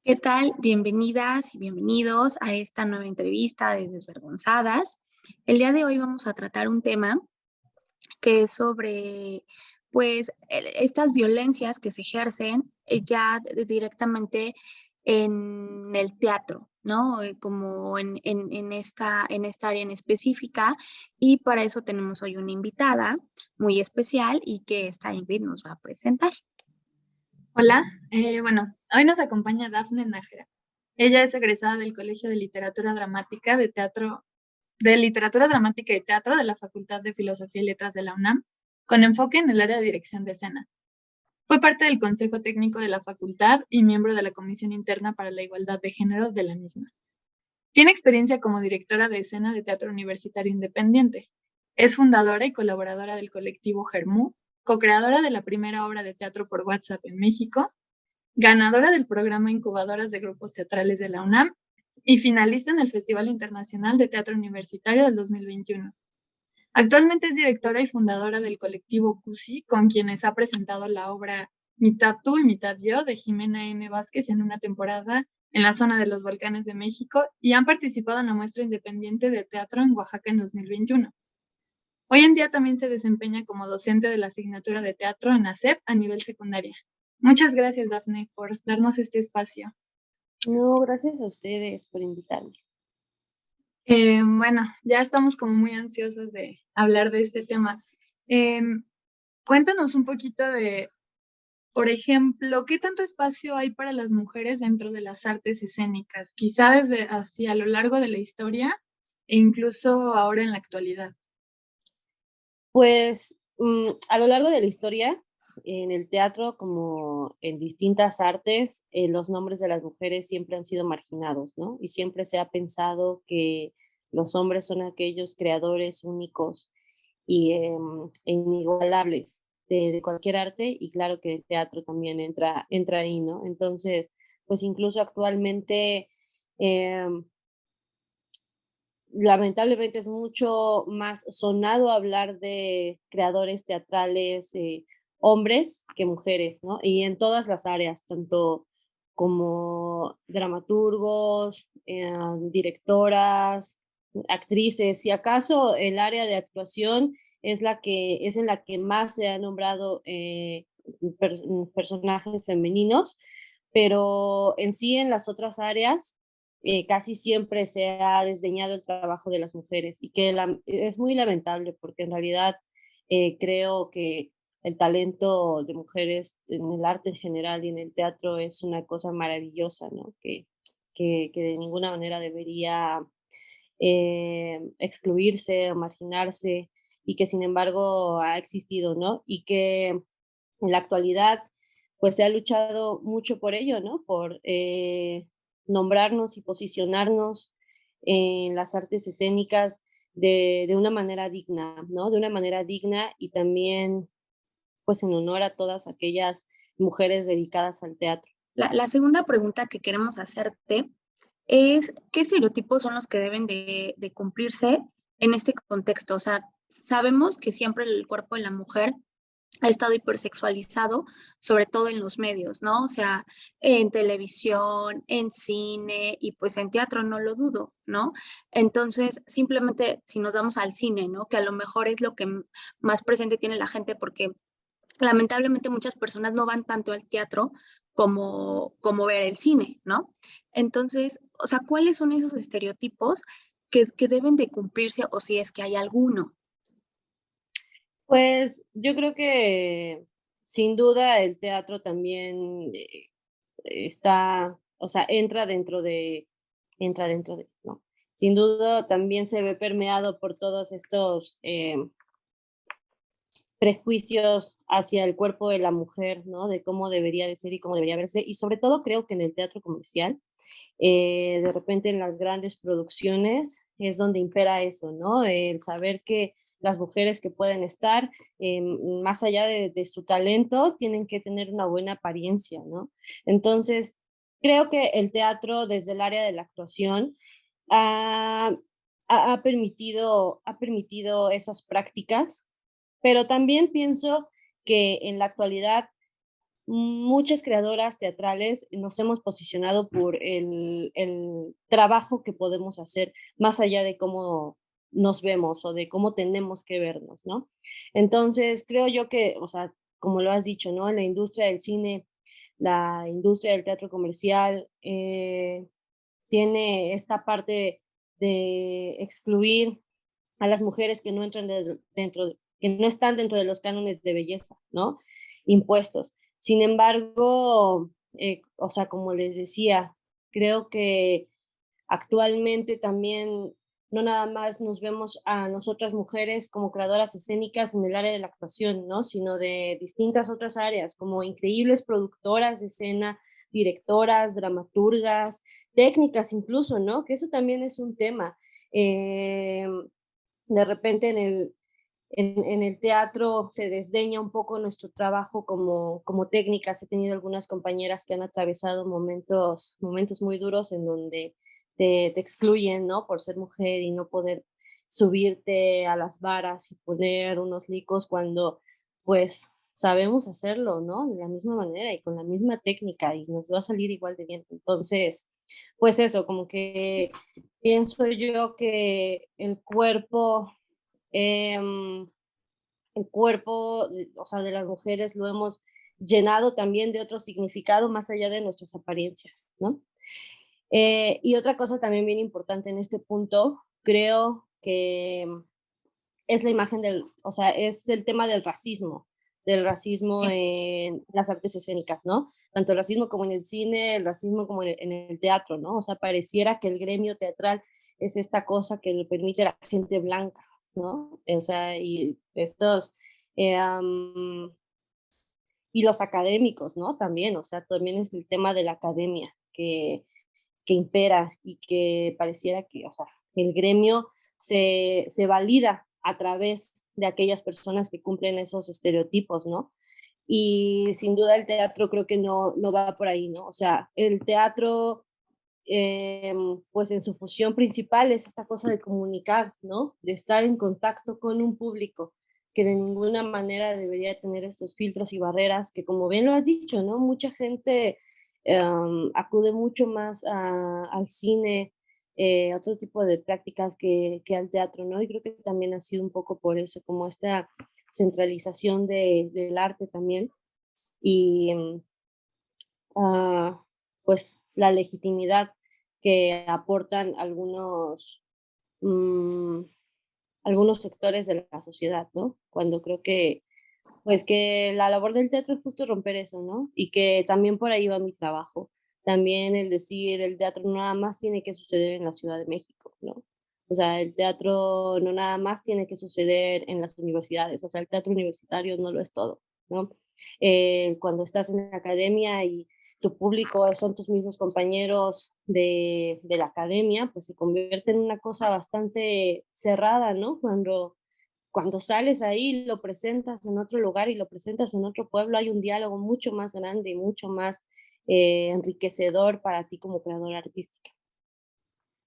¿Qué tal? Bienvenidas y bienvenidos a esta nueva entrevista de Desvergonzadas. El día de hoy vamos a tratar un tema que es sobre, pues, estas violencias que se ejercen directamente en el teatro, ¿no? Como en esta área en específica. Y para eso tenemos hoy una invitada muy especial y que esta Ingrid nos va a presentar. Hola, hoy nos acompaña Dafne Nájera. Ella es egresada del Colegio de Literatura Dramática de Literatura Dramática y Teatro de la Facultad de Filosofía y Letras de la UNAM, con enfoque en el área de dirección de escena. Fue parte del Consejo Técnico de la facultad y miembro de la Comisión Interna para la Igualdad de Género de la misma. Tiene experiencia como directora de escena de teatro universitario independiente. Es fundadora y colaboradora del colectivo Germú, co-creadora de la primera obra de teatro por WhatsApp en México, ganadora del programa Incubadoras de Grupos Teatrales de la UNAM y finalista en el Festival Internacional de Teatro Universitario del 2021. Actualmente es directora y fundadora del colectivo CUSI, con quienes ha presentado la obra Mitad tú y mitad yo de Jimena M. Vázquez en una temporada en la zona de los Volcanes de México y han participado en la muestra independiente de teatro en Oaxaca en 2021. Hoy en día también se desempeña como docente de la asignatura de teatro en ASEP a nivel secundaria. Muchas gracias, Dafne, por darnos este espacio. No, gracias a ustedes por invitarme. Ya estamos como muy ansiosas de hablar de este tema. Cuéntanos un poquito de, por ejemplo, ¿qué tanto espacio hay para las mujeres dentro de las artes escénicas? Quizá desde hacia lo largo de la historia e incluso ahora en la actualidad. Pues a lo largo de la historia, en el teatro como en distintas artes, los nombres de las mujeres siempre han sido marginados, ¿no? Y siempre se ha pensado que los hombres son aquellos creadores únicos e inigualables de cualquier arte, y claro que el teatro también entra ahí, ¿no? Entonces, pues incluso actualmente em, lamentablemente es mucho más sonado hablar de creadores teatrales, hombres que mujeres, ¿no? Y en todas las áreas, tanto como dramaturgos, directoras, actrices. Si acaso el área de actuación es en la que más se han nombrado personajes femeninos, pero en sí en las otras áreas casi siempre se ha desdeñado el trabajo de las mujeres, y que es muy lamentable porque en realidad creo que el talento de mujeres en el arte en general y en el teatro es una cosa maravillosa, ¿no? Que de ninguna manera debería excluirse o marginarse, y que sin embargo ha existido, ¿no? Y que en la actualidad pues se ha luchado mucho por ello, ¿no? Por nombrarnos y posicionarnos en las artes escénicas de una manera digna, ¿no? De una manera digna, y también pues en honor a todas aquellas mujeres dedicadas al teatro. La segunda pregunta que queremos hacerte es, ¿qué estereotipos son los que deben de cumplirse en este contexto? O sea, sabemos que siempre el cuerpo de la mujer ha estado hipersexualizado, sobre todo en los medios, ¿no? O sea, en televisión, en cine y pues en teatro no lo dudo, ¿no? Entonces, simplemente si nos vamos al cine, ¿no? Que a lo mejor es lo que más presente tiene la gente porque lamentablemente muchas personas no van tanto al teatro como ver el cine, ¿no? Entonces, o sea, ¿cuáles son esos estereotipos que deben de cumplirse o si es que hay alguno? Pues yo creo que sin duda el teatro también está, o sea, entra dentro de, ¿no? Sin duda también se ve permeado por todos estos prejuicios hacia el cuerpo de la mujer, ¿no? De cómo debería de ser y cómo debería verse. Y sobre todo creo que en el teatro comercial, de repente en las grandes producciones es donde impera eso, ¿no? El saber que las mujeres que pueden estar, más allá de su talento, tienen que tener una buena apariencia, ¿no? Entonces, creo que el teatro desde el área de la actuación ha, ha permitido esas prácticas, pero también pienso que en la actualidad muchas creadoras teatrales nos hemos posicionado por el trabajo que podemos hacer, más allá de cómo nos vemos o de cómo tenemos que vernos, ¿no? Entonces, creo yo que, o sea, como lo has dicho, ¿no? La industria del cine, la industria del teatro comercial, tiene esta parte de excluir a las mujeres que no entran que no están dentro de los cánones de belleza, ¿no? Impuestos. Sin embargo, o sea, como les decía, creo que actualmente también no nada más nos vemos a nosotras mujeres como creadoras escénicas en el área de la actuación, ¿no? Sino de distintas otras áreas, como increíbles productoras de escena, directoras, dramaturgas, técnicas incluso, ¿no? Que eso también es un tema. Eh, de repente en el teatro se desdeña un poco nuestro trabajo como técnicas. He tenido algunas compañeras que han atravesado momentos muy duros en donde te excluyen, ¿no? Por ser mujer y no poder subirte a las varas y poner unos licos cuando pues sabemos hacerlo, ¿no? De la misma manera y con la misma técnica y nos va a salir igual de bien. Entonces, pues eso, como que pienso yo que em, el cuerpo, o sea, de las mujeres lo hemos llenado también de otro significado más allá de nuestras apariencias, ¿no? Y otra cosa también bien importante en este punto, creo que es la imagen o sea, es el tema del racismo en las artes escénicas, ¿no? Tanto el racismo como en el cine, el racismo como en el teatro, ¿no? O sea, pareciera que el gremio teatral es esta cosa que le permite a la gente blanca, ¿no? O sea, y estos, y los académicos, ¿no? También, o sea, también es el tema de la academia que impera y que pareciera que, o sea, el gremio se valida a través de aquellas personas que cumplen esos estereotipos, ¿no? Y sin duda el teatro creo que no va por ahí, ¿no? O sea, el teatro, pues en su función principal es esta cosa de comunicar, ¿no? De estar en contacto con un público que de ninguna manera debería tener estos filtros y barreras que, como bien lo has dicho, ¿no? Mucha gente acude mucho más al cine, a otro tipo de prácticas que al teatro, ¿no? Y creo que también ha sido un poco por eso, como esta centralización del arte también y ah, pues la legitimidad que aportan mm, algunos sectores de la sociedad, ¿no? Cuando creo que pues que la labor del teatro es justo romper eso, ¿no? Y que también por ahí va mi trabajo. También el decir, el teatro no nada más tiene que suceder en la Ciudad de México, ¿no? O sea, el teatro no nada más tiene que suceder en las universidades, o sea, el teatro universitario no lo es todo, ¿no? Cuando estás en la academia y tu público son tus mismos compañeros de la academia, pues se convierte en una cosa bastante cerrada, ¿no? Cuando sales ahí, lo presentas en otro lugar y lo presentas en otro pueblo, hay un diálogo mucho más grande y mucho más enriquecedor para ti como creadora artística.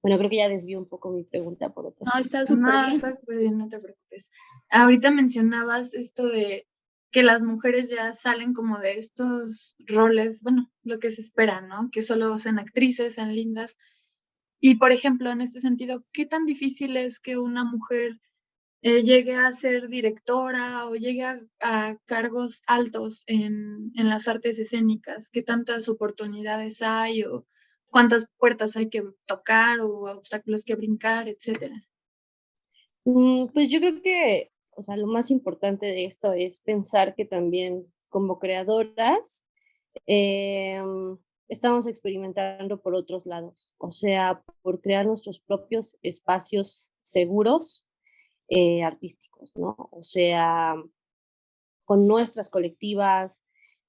Bueno, creo que ya desvío un poco mi pregunta por otro. No, está súper No, bien. está súper bien, no te preocupes. Ahorita mencionabas esto de que las mujeres ya salen como de estos roles, bueno, lo que se espera, ¿no? Que solo sean actrices, sean lindas. Y por ejemplo, en este sentido, ¿qué tan difícil es que una mujer llegue a ser directora o llegue a cargos altos en las artes escénicas? ¿Qué tantas oportunidades hay o cuántas puertas hay que tocar o obstáculos que brincar, etcétera? Pues yo creo que, o sea, lo más importante de esto es pensar que también como creadoras estamos experimentando por otros lados, o sea, por crear nuestros propios espacios seguros artísticos, ¿no? O sea, con nuestras colectivas,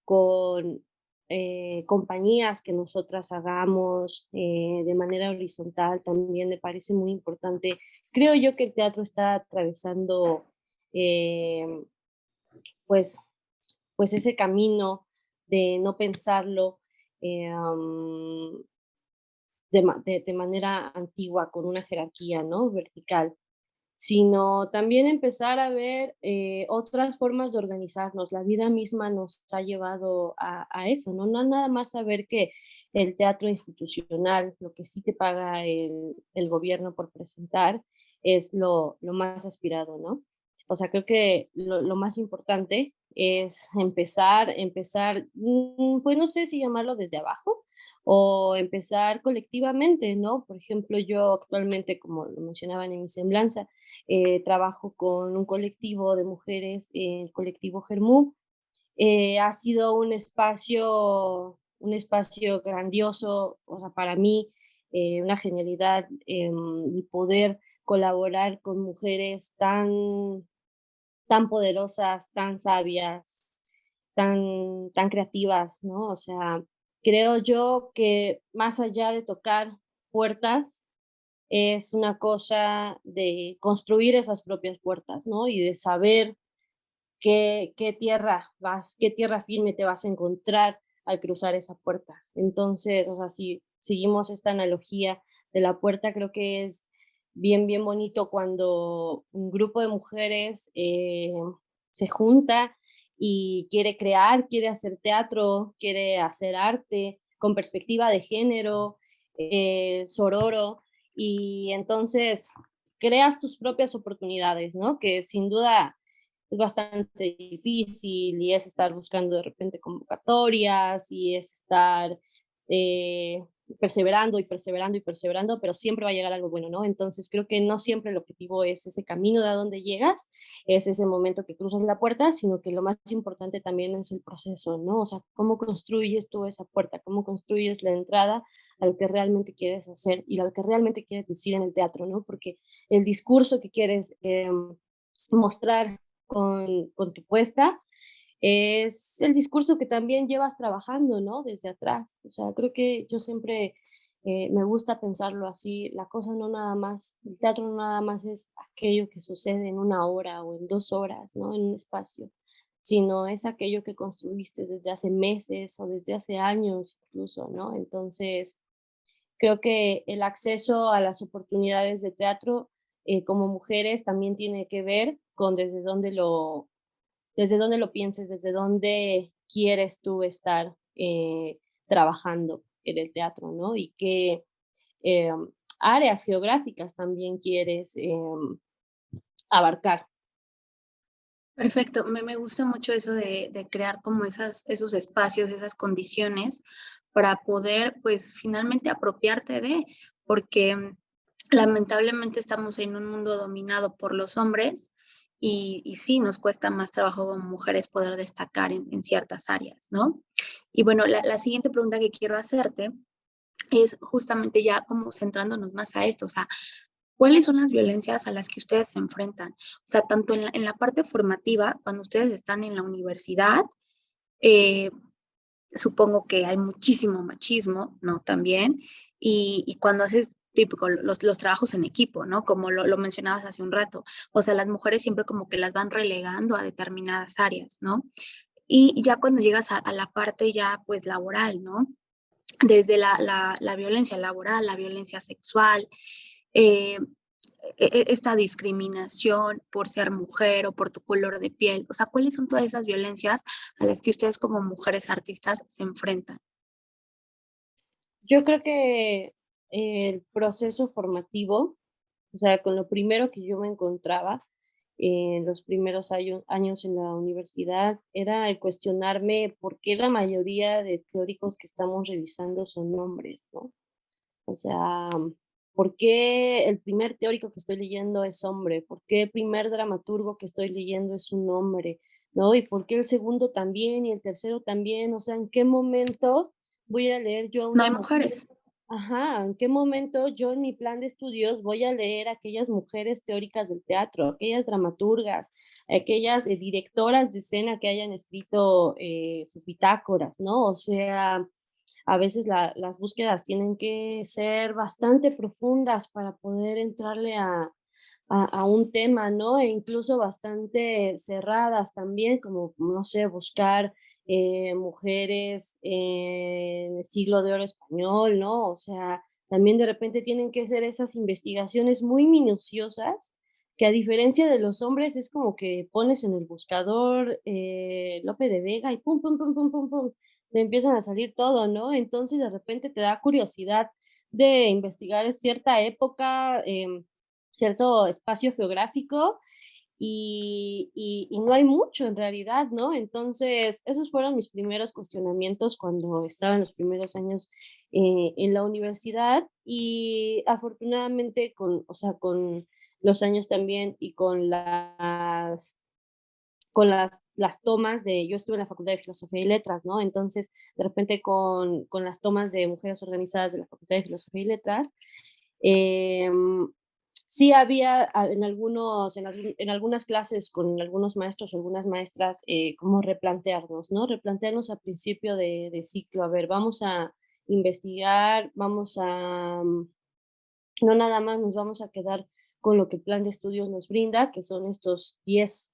con compañías que nosotras hagamos de manera horizontal, también me parece muy importante. Creo yo que el teatro está atravesando eh, pues, pues ese camino de no pensarlo de manera antigua, con una jerarquía, ¿no? Vertical, sino también empezar a ver otras formas de organizarnos. La vida misma nos ha llevado a eso, ¿no? No nada más saber que el teatro institucional, lo que sí te paga el gobierno por presentar, es lo más aspirado, ¿no? O sea, creo que lo más importante es empezar, pues no sé si llamarlo desde abajo, o empezar colectivamente, ¿no? Por ejemplo, yo actualmente, como lo mencionaban en mi semblanza, trabajo con un colectivo de mujeres, el colectivo Germú. Ha sido un espacio grandioso, o sea, para mí, una genialidad, y poder colaborar con mujeres tan poderosas, tan sabias, tan creativas, ¿no? O sea, creo yo que más allá de tocar puertas, es una cosa de construir esas propias puertas, ¿no? Y de saber qué tierra firme te vas a encontrar al cruzar esa puerta. Entonces, o sea, si seguimos esta analogía de la puerta, creo que es bien bonito cuando un grupo de mujeres se junta y quiere crear, quiere hacer teatro, quiere hacer arte con perspectiva de género, sororo, y entonces creas tus propias oportunidades, ¿no? Que sin duda es bastante difícil y es estar buscando de repente convocatorias y es estar eh, perseverando y perseverando y perseverando, pero siempre va a llegar algo bueno, ¿no? Entonces creo que no siempre el objetivo es ese camino de a dónde llegas, es ese momento que cruzas la puerta, sino que lo más importante también es el proceso, ¿no? O sea, cómo construyes tú esa puerta, cómo construyes la entrada a lo que realmente quieres hacer y a lo que realmente quieres decir en el teatro, ¿no? Porque el discurso que quieres mostrar con tu puesta, es el discurso que también llevas trabajando, ¿no? Desde atrás. O sea, creo que yo siempre me gusta pensarlo así. La cosa no nada más, el teatro no nada más es aquello que sucede en una hora o en 2 horas, ¿no? En un espacio, sino es aquello que construiste desde hace meses o desde hace años incluso, ¿no? Entonces, creo que el acceso a las oportunidades de teatro como mujeres también tiene que ver con desde dónde lo pienses, desde dónde quieres tú estar trabajando en el teatro, ¿no? Y qué eh, áreas geográficas también quieres abarcar. Perfecto, me gusta mucho eso de crear como esos espacios, esas condiciones para poder, pues, finalmente apropiarte de, porque lamentablemente estamos en un mundo dominado por los hombres y sí, nos cuesta más trabajo como mujeres poder destacar en ciertas áreas, ¿no? Y bueno, la siguiente pregunta que quiero hacerte es justamente ya como centrándonos más a esto, o sea, ¿cuáles son las violencias a las que ustedes se enfrentan? O sea, tanto en la parte formativa, cuando ustedes están en la universidad, eh, supongo que hay muchísimo machismo, ¿no? También, y cuando haces típico los trabajos en equipo, ¿no? Como lo mencionabas hace un rato, o sea, las mujeres siempre como que las van relegando a determinadas áreas, ¿no? Y ya cuando llegas a la parte ya pues laboral, ¿no? Desde la violencia laboral, la violencia sexual, eh, esta discriminación por ser mujer o por tu color de piel? O sea, ¿cuáles son todas esas violencias a las que ustedes como mujeres artistas se enfrentan? Yo creo que el proceso formativo, o sea, con lo primero que yo me encontraba en los primeros años en la universidad, era el cuestionarme por qué la mayoría de teóricos que estamos revisando son hombres, ¿no? O sea, ¿por qué el primer teórico que estoy leyendo es hombre? ¿Por qué el primer dramaturgo que estoy leyendo es un hombre? ¿No? ¿Y por qué el segundo también y el tercero también? O sea, ¿en qué momento voy a leer yo a No una hay mujer? mujeres. Ajá, ¿en qué momento yo en mi plan de estudios voy a leer a aquellas mujeres teóricas del teatro, aquellas dramaturgas, aquellas directoras de escena que hayan escrito sus bitácoras, ¿no? O sea, a veces las búsquedas tienen que ser bastante profundas para poder entrarle a un tema, ¿no? E incluso bastante cerradas también, como, no sé, buscar mujeres en el siglo de oro español, ¿no? O sea, también de repente tienen que ser esas investigaciones muy minuciosas que a diferencia de los hombres es como que pones en el buscador Lope de Vega y pum, pum, pum, pum, pum, pum, te empiezan a salir todo, ¿no? Entonces de repente te da curiosidad de investigar cierta época, cierto espacio geográfico y no hay mucho en realidad, ¿no? Entonces, esos fueron mis primeros cuestionamientos cuando estaba en los primeros años en la universidad y afortunadamente o sea, con los años también y con las tomas yo estuve en la Facultad de Filosofía y Letras, ¿no? Entonces, de repente con las tomas de mujeres organizadas de la Facultad de Filosofía y Letras, em, sí había en algunas clases con algunos maestros o algunas maestras, como replantearnos, ¿no? Replantearnos a principio de ciclo, a ver, vamos a investigar, no nada más nos vamos a quedar con lo que el plan de estudios nos brinda, que son estos 10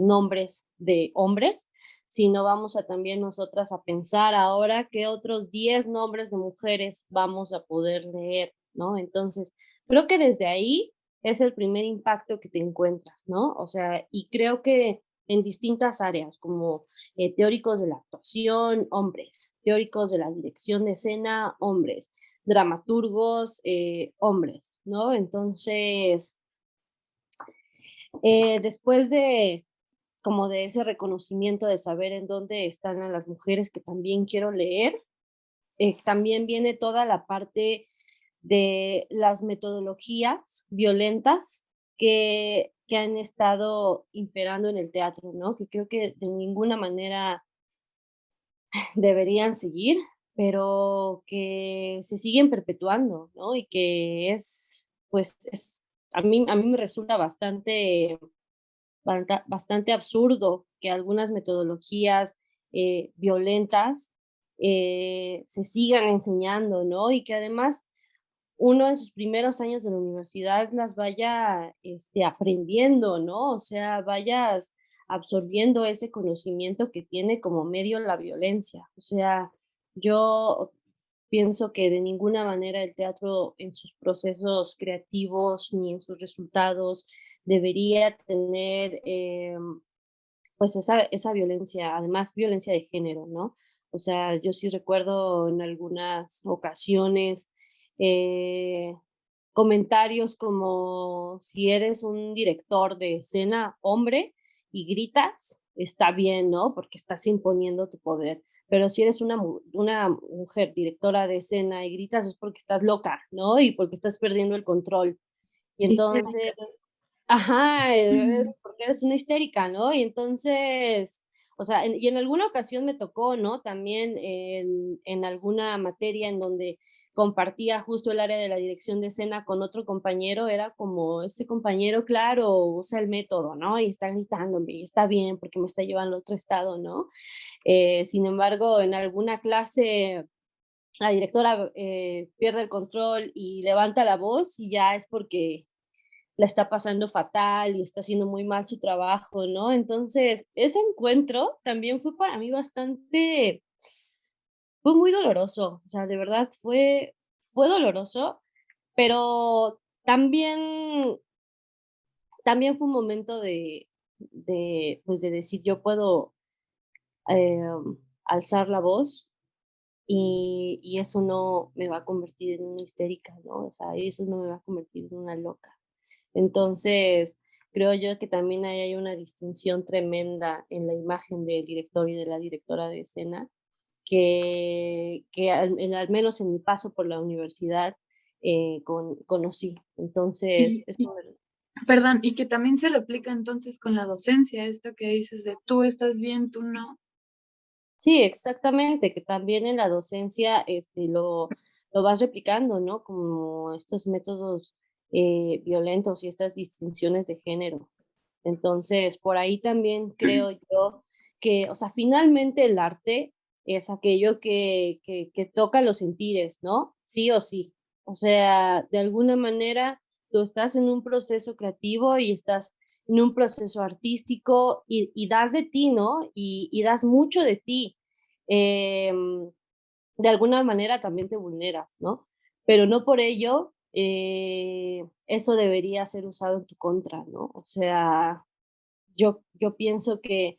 nombres de hombres, sino vamos a también nosotras a pensar ahora qué otros 10 nombres de mujeres vamos a poder leer, ¿no? Entonces, creo que desde ahí es el primer impacto que te encuentras, ¿no? O sea, y creo que en distintas áreas, como teóricos de la actuación, hombres, teóricos de la dirección de escena, hombres, dramaturgos, hombres, ¿no? Entonces, después de como de ese reconocimiento de saber en dónde están a las mujeres que también quiero leer, también viene toda la parte de las metodologías violentas que han estado imperando en el teatro, ¿no? Que creo que de ninguna manera deberían seguir, pero que se siguen perpetuando, ¿no? Y que pues, a mí me resulta bastante absurdo que algunas metodologías violentas se sigan enseñando, ¿no? Y que además uno en sus primeros años de la universidad las vaya aprendiendo, ¿no? O sea, vayas absorbiendo ese conocimiento que tiene como medio la violencia. O sea, yo pienso que de ninguna manera el teatro en sus procesos creativos ni en sus resultados debería tener pues esa violencia, además violencia de género, ¿no? O sea, yo sí recuerdo en algunas ocasiones eh, comentarios como si eres un director de escena hombre y gritas, está bien, ¿no? Porque estás imponiendo tu poder. Pero si eres una mujer directora de escena y gritas es porque estás loca, ¿no? Y porque estás perdiendo el control. Y entonces, Histérica. ajá, es Ujú. porque eres una histérica, ¿no? Y entonces, o sea, y en alguna ocasión me tocó, ¿no? También en alguna materia en donde compartía justo el área de la dirección de escena con otro compañero, era como, este compañero, claro, usa el método, ¿no? Y está gritándome, y está bien porque me está llevando a otro estado, ¿no? Sin embargo, en alguna clase la directora pierde el control y levanta la voz y ya es porque la está pasando fatal y está haciendo muy mal su trabajo, ¿no? Entonces, ese encuentro también fue para mí fue muy doloroso, o sea, de verdad fue doloroso, pero también fue un momento pues de decir, yo puedo alzar la voz y eso no me va a convertir en una histérica, ¿no? O sea, eso no me va a convertir en una loca. Entonces, creo yo que también ahí hay una distinción tremenda en la imagen del director y de la directora de escena, que al menos en mi paso por la universidad conocí. Entonces, Y, perdón, y que también se replica entonces con la docencia, esto que dices de tú estás bien, tú no. sí, exactamente, que también en la docencia lo vas replicando, ¿no? Como estos métodos violentos y estas distinciones de género. Entonces, por ahí también creo yo que, o sea, finalmente el arte es aquello que toca los sentires, ¿no? Sí o sí. O sea, de alguna manera tú estás en un proceso creativo y estás en un proceso artístico y das de ti, ¿no? Y das mucho de ti. Em, de alguna manera también te vulneras, ¿no? Pero no por ello eso debería ser usado en tu contra, ¿no? O sea, yo pienso que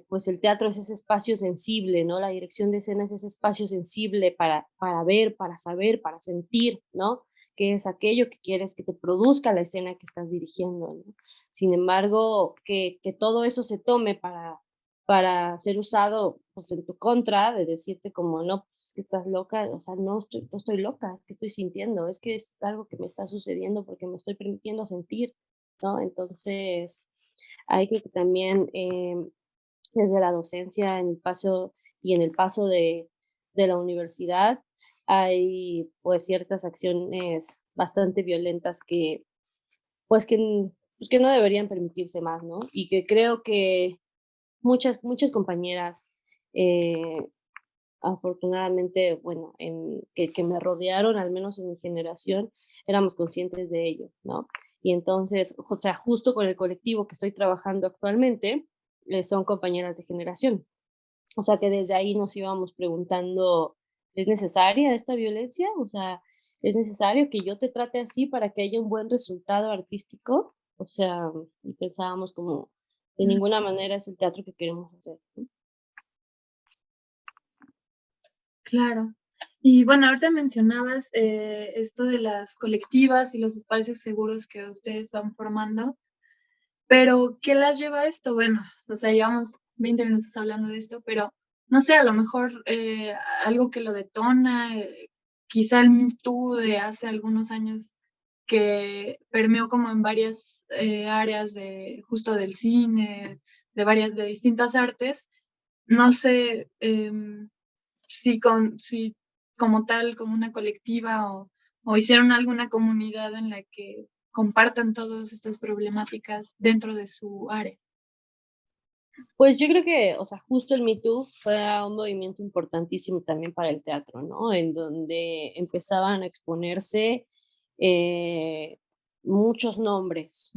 pues el teatro es ese espacio sensible, ¿no? La dirección de escena es ese espacio sensible para ver, para saber, para sentir, ¿no? Que es aquello que quieres que te produzca la escena que estás dirigiendo, ¿no? Sin embargo, que todo eso se tome para ser usado pues, en tu contra, de decirte como, no, pues es que estás loca, o sea, no estoy loca, es que estoy sintiendo, es que es algo que me está sucediendo porque me estoy permitiendo sentir, ¿no? Entonces, hay que también, desde la docencia en el paso y en el paso de la universidad, hay pues ciertas acciones bastante violentas que pues que, pues, que no deberían permitirse más, ¿no? Y que creo que muchas compañeras, eh, afortunadamente, bueno, que me rodearon, al menos en mi generación, éramos conscientes de ello, ¿no? Y entonces, o sea, justo con el colectivo que estoy trabajando actualmente, son compañeras de generación. O sea, que desde ahí nos íbamos preguntando, ¿es necesaria esta violencia? O sea, ¿es necesario que yo te trate así para que haya un buen resultado artístico? O sea, y pensábamos como, de Mm, ninguna manera es el teatro que queremos hacer, ¿no? claro. Y bueno, ahorita mencionabas esto de las colectivas y los espacios seguros que ustedes van formando, pero ¿qué las lleva a esto? Bueno, o sea, llevamos 20 minutos hablando de esto, pero no sé, a lo mejor algo que lo detona, quizá el Me Too de hace algunos años que permeó como en varias áreas de justo del cine, de distintas artes. No sé, si como tal, como una colectiva o hicieron alguna comunidad en la que compartan todas estas problemáticas dentro de su área. Pues yo creo que, o sea, justo el Me Too fue un movimiento importantísimo también para el teatro, ¿no? En donde empezaban a exponerse eh, muchos nombres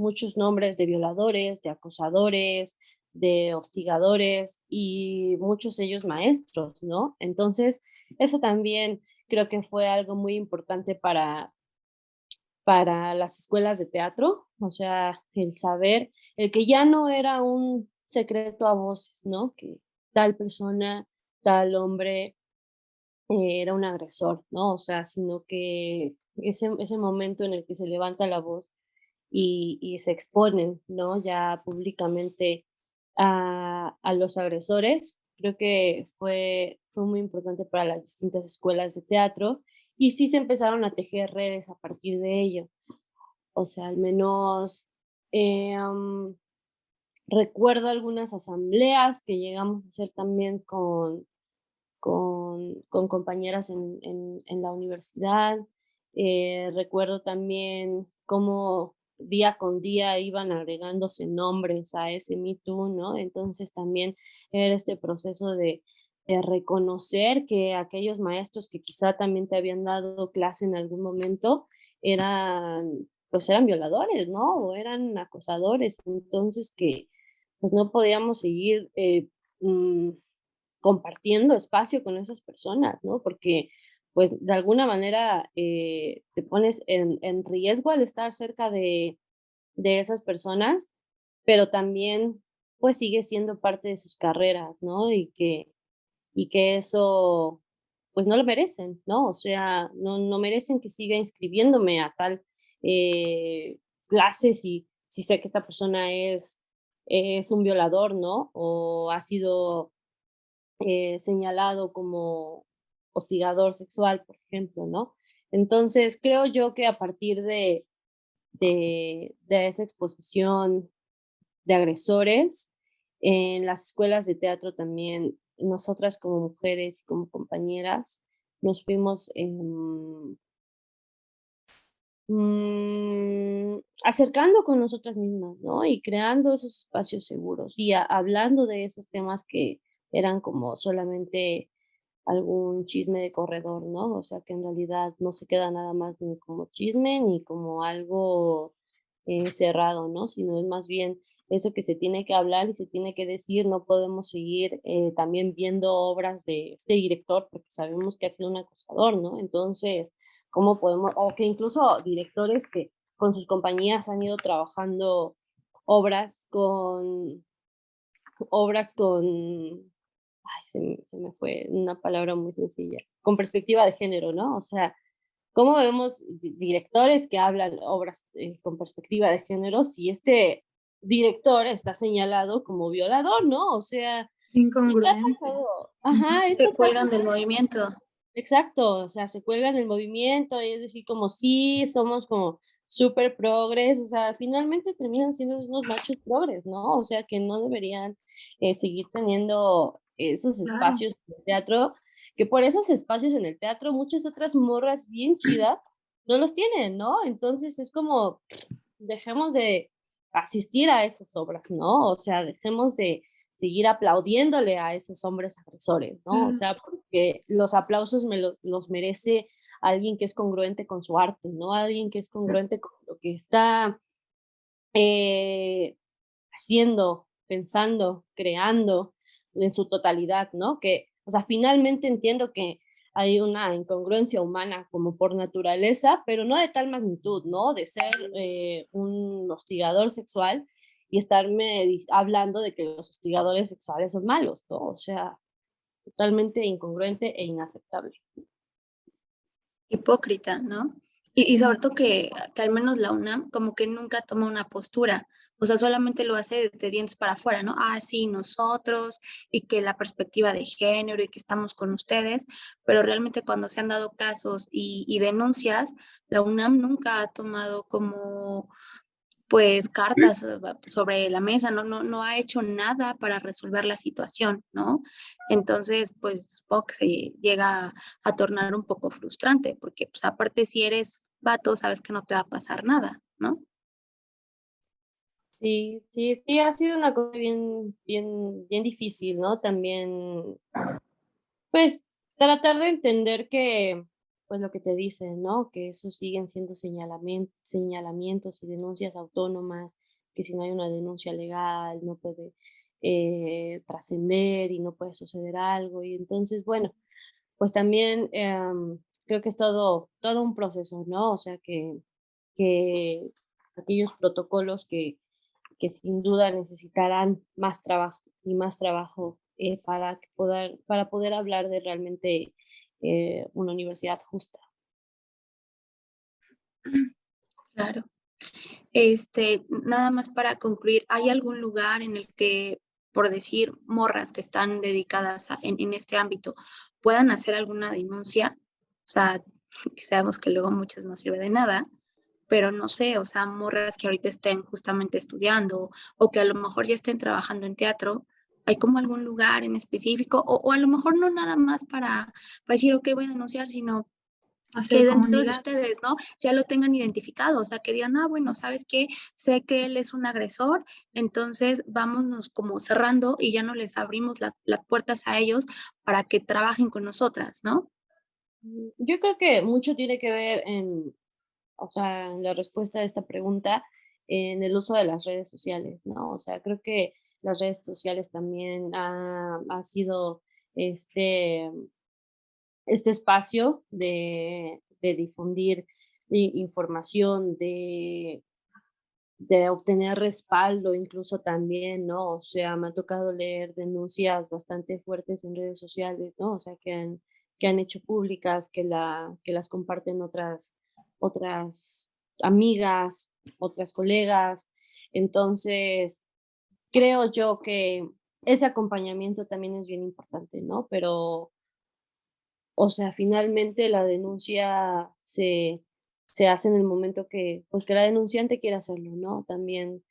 de violadores, de acosadores, de hostigadores y muchos de ellos maestros, ¿no? Entonces, eso también creo que fue algo muy importante para las escuelas de teatro, o sea, el saber, el que ya no era un secreto a voces, ¿no? Que tal persona, tal hombre era un agresor, ¿no? O sea, sino que ese momento en el que se levanta la voz y se exponen, ¿no? Ya públicamente a los agresores, creo que fue muy importante para las distintas escuelas de teatro y sí se empezaron a tejer redes a partir de ello. O sea, al menos, am, recuerdo algunas asambleas que llegamos a hacer también con compañeras en la universidad. Recuerdo también cómo día con día iban agregándose nombres a ese Me Too, ¿no? Entonces también era este proceso de reconocer que aquellos maestros que quizá también te habían dado clase en algún momento eran, pues eran violadores, ¿no? O eran acosadores. Entonces que pues no podíamos seguir mm, compartiendo espacio con esas personas, ¿no? Porque, pues, de alguna manera, te pones en riesgo al estar cerca de esas personas, pero también, pues, sigue siendo parte de sus carreras, ¿no? Y que eso, pues, no lo merecen, ¿no? O sea, no merecen que siga inscribiéndome a tal, clase si sé que esta persona es un violador, ¿no? O ha sido señalado como hostigador sexual, por ejemplo, ¿no? Entonces, creo yo que a partir de esa exposición de agresores, en las escuelas de teatro también, nosotras como mujeres y como compañeras, nos fuimos acercando con nosotras mismas, ¿no? Y creando esos espacios seguros y hablando de esos temas que eran como solamente algún chisme de corredor, ¿no? O sea, que en realidad no se queda nada más ni como chisme ni como algo cerrado, ¿no? Sino es más bien eso que se tiene que hablar y se tiene que decir. No podemos seguir también viendo obras de este director porque sabemos que ha sido un acosador, ¿no? Entonces, cómo podemos, o que incluso directores que con sus compañías han ido trabajando obras con, ay, se me fue una palabra muy sencilla, con perspectiva de género, ¿no? O sea, ¿cómo vemos directores que hablan obras con perspectiva de género si este director está señalado como violador, ¿no? O sea, ¿y qué ha Incongruente. pasado? Ujú. Ajá, Se esto pasa. cuelgan del movimiento. Exacto, o sea, se cuelgan el movimiento, y es decir, como sí, somos como súper progres, o sea, finalmente terminan siendo unos machos progres, ¿no? O sea, que no deberían seguir teniendo esos Claro. espacios en el teatro, que por esos espacios en el teatro muchas otras morras bien chidas no los tienen, ¿no? Entonces es como, dejemos de asistir a esas obras, ¿no? O sea, dejemos de seguir aplaudiéndole a esos hombres agresores, ¿no? O Claro. sea, porque los aplausos los merece alguien que es congruente con su arte, ¿no? Alguien que es congruente con lo que está eh, haciendo, pensando, creando en su totalidad, ¿no? Que, o sea, finalmente entiendo que hay una incongruencia humana como por naturaleza, pero no de tal magnitud, ¿no? De ser un hostigador sexual y estarme hablando de que los hostigadores sexuales son malos, ¿no? O sea, totalmente incongruente e inaceptable. Hipócrita, ¿no? Y sobre Sí. todo que al menos la UNAM como que nunca toma una postura, o sea, solamente lo hace de dientes para afuera, ¿no? Ah, sí, nosotros, y que la perspectiva de género y que estamos con ustedes, pero realmente cuando se han dado casos y denuncias, la UNAM nunca ha tomado como pues cartas sobre la mesa, no ha hecho nada para resolver la situación, ¿no? Entonces, pues supongo que se llega a tornar un poco frustrante, porque pues aparte si eres vato, sabes que no te va a pasar nada, ¿no? Sí, sí, sí, ha sido una cosa bien, bien, bien difícil, ¿no? También pues, tratar de entender que, pues, lo que te dicen, ¿no? Que esos siguen siendo señalamientos y denuncias autónomas, que si no hay una denuncia legal no puede, trascender y no puede suceder algo. Y entonces, bueno, pues también, creo que es todo un proceso, ¿no? O sea, que aquellos protocolos que sin duda necesitarán más trabajo y más trabajo para poder hablar de realmente una universidad justa. Claro. Nada más para concluir, ¿hay algún lugar en el que, por decir, morras que están dedicadas en este ámbito, puedan hacer alguna denuncia? O sea, que sabemos que luego muchas no sirve de nada, pero no sé, o sea, morras que ahorita estén justamente estudiando o que a lo mejor ya estén trabajando en teatro, ¿hay como algún lugar en específico? O a lo mejor no nada más para decir, ok, voy a denunciar, sino Hacer que dentro de comunidad. ustedes, ¿no? Ya lo tengan identificado, o sea, que digan, ah, bueno, ¿sabes qué? Sé que él es un agresor, entonces vámonos como cerrando y ya no les abrimos las puertas a ellos para que trabajen con nosotras, ¿no? Yo creo que mucho tiene que ver o sea, en la respuesta a esta pregunta, en el uso de las redes sociales, ¿no? O sea, creo que las redes sociales también ha sido este, este espacio de difundir información, de obtener respaldo incluso también, ¿no? O sea, me ha tocado leer denuncias bastante fuertes en redes sociales, ¿no? O sea, que han hecho públicas, que las comparten otras amigas, otras colegas. Entonces, creo yo que ese acompañamiento también es bien importante, ¿no? Pero o sea, finalmente la denuncia se hace en el momento que, pues, que la denunciante quiera hacerlo, ¿no? También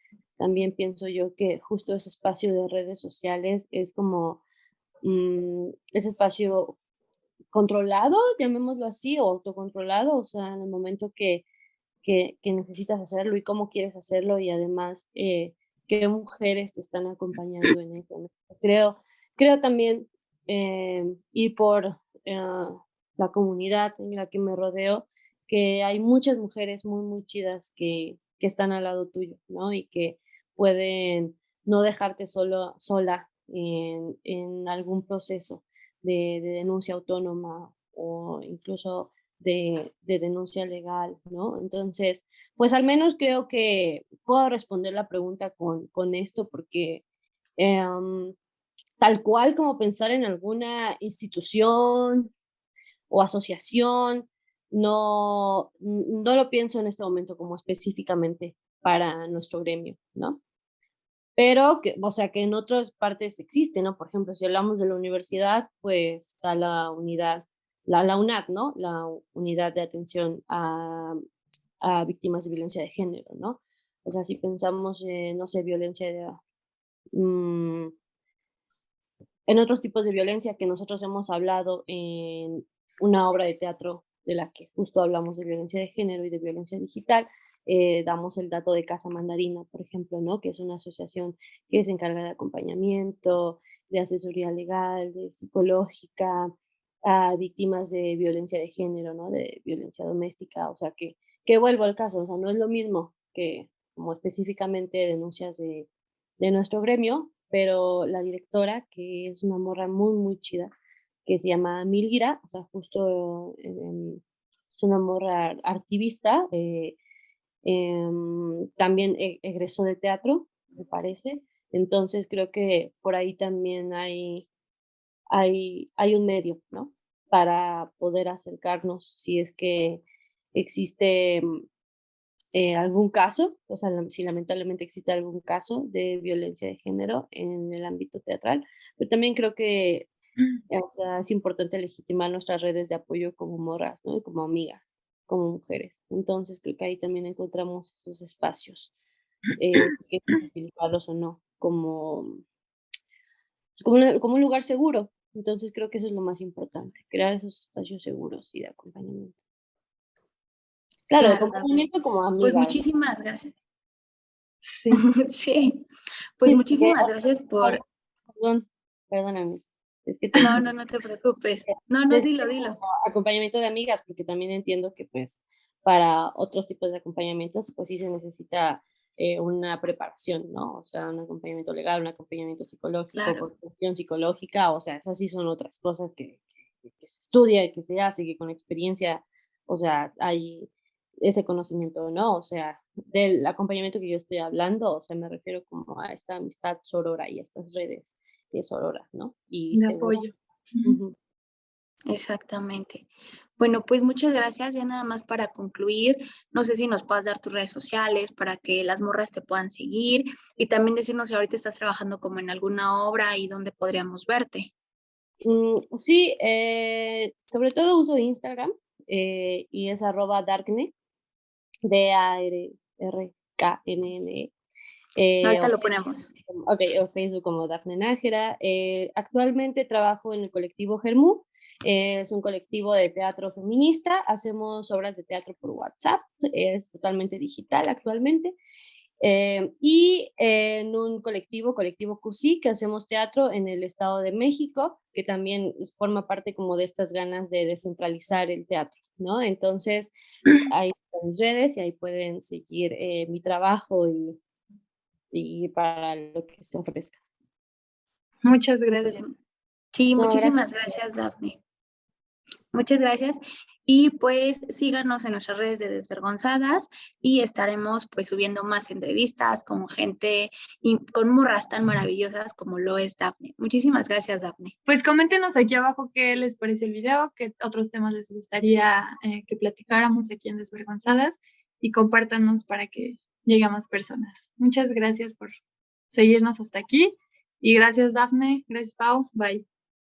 pienso yo que justo ese espacio de redes sociales es como, ese espacio controlado, llamémoslo así, o autocontrolado, o sea, en el momento que necesitas hacerlo y cómo quieres hacerlo, y además, qué mujeres te están acompañando en eso, ¿no? Creo también, y por, la comunidad en la que me rodeo, que hay muchas mujeres muy, muy chidas que están al lado tuyo, ¿no? Y que pueden no dejarte sola en algún proceso de denuncia autónoma o incluso de denuncia legal, ¿no? Entonces, pues al menos creo que puedo responder la pregunta con esto porque tal cual como pensar en alguna institución o asociación, no lo pienso en este momento como específicamente para nuestro gremio, ¿no? Pero que, o sea, que en otras partes existe, ¿no? Por ejemplo, si hablamos de la universidad, pues está la unidad, la UNAD, ¿no? La unidad de atención a víctimas de violencia de género, ¿no? O sea, si pensamos, no sé, mm, en otros tipos de violencia que nosotros hemos hablado en una obra de teatro de la que justo hablamos de violencia de género y de violencia digital, damos el dato de Casa Mandarina, por ejemplo, ¿no? Que es una asociación que se encarga de acompañamiento, de asesoría legal, de psicológica a víctimas de violencia de género, ¿no? De violencia doméstica, o sea, que vuelvo al caso, o sea, no es lo mismo que como específicamente denuncias de nuestro gremio, pero la directora, que es una morra muy, muy chida, que se llama Milgira, o sea, justo es una morra activista, también egresó de teatro, me parece. Entonces creo que por ahí también hay un medio, ¿no? Para poder acercarnos si es que existe algún caso, o sea, si lamentablemente existe algún caso de violencia de género en el ámbito teatral, pero también creo que, o sea, es importante legitimar nuestras redes de apoyo como morras, ¿no? Y como amigas, como mujeres. Entonces, creo que ahí también encontramos esos espacios, si queremos utilizarlos o no, como un lugar seguro. Entonces, creo que eso es lo más importante, crear esos espacios seguros y de acompañamiento. Claro, de Claro, Dafne. acompañamiento como Pues amigas. muchísimas gracias. Sí. Sí, pues Sí, porque muchísimas gracias por... perdón, perdóname. Es que No, no, no te preocupes. No, no, decía dilo, como dilo. acompañamiento de amigas, porque también entiendo que, pues, para otros tipos de acompañamientos, pues sí se necesita una preparación, ¿no? O sea, un acompañamiento legal, un acompañamiento psicológico, Claro, contención psicológica, o sea, esas sí son otras cosas que se estudia y que se hace, que con experiencia, o sea, hay ese conocimiento, ¿no? O sea, del acompañamiento que yo estoy hablando, o sea, me refiero como a esta amistad sorora y a estas redes sororas, ¿no? Y De seguro. apoyo. Ujú. Ujú. exactamente. Bueno, pues muchas gracias. Ya nada más para concluir, no sé si nos puedas dar tus redes sociales para que las morras te puedan seguir y también decirnos si ahorita estás trabajando como en alguna obra y dónde podríamos verte. Sí, sobre todo uso Instagram y es @darkne, DARRKNNE. Ahorita O lo ponemos. Ok, o Facebook como Dafne Nájera. Actualmente trabajo en el colectivo Germú, es un colectivo de teatro feminista, hacemos obras de teatro por WhatsApp, es totalmente digital actualmente. Y en un colectivo CUSI, que hacemos teatro en el Estado de México, que también forma parte como de estas ganas de descentralizar el teatro, ¿no? Entonces, hay redes y ahí pueden seguir mi trabajo y para lo que se ofrezca. Muchas Pues, gracias. sí, No, gracias. muchísimas gracias, Dafne. Muchas gracias. Y pues síganos en nuestras redes de Desvergonzadas y estaremos pues subiendo más entrevistas con gente y con morras tan maravillosas como lo es Dafne. Muchísimas gracias, Dafne. Pues coméntenos aquí abajo qué les pareció el video, qué otros temas les gustaría que platicáramos aquí en Desvergonzadas y compártanos para que llegue a más personas. Muchas gracias por seguirnos hasta aquí y gracias Dafne, gracias Pau, bye.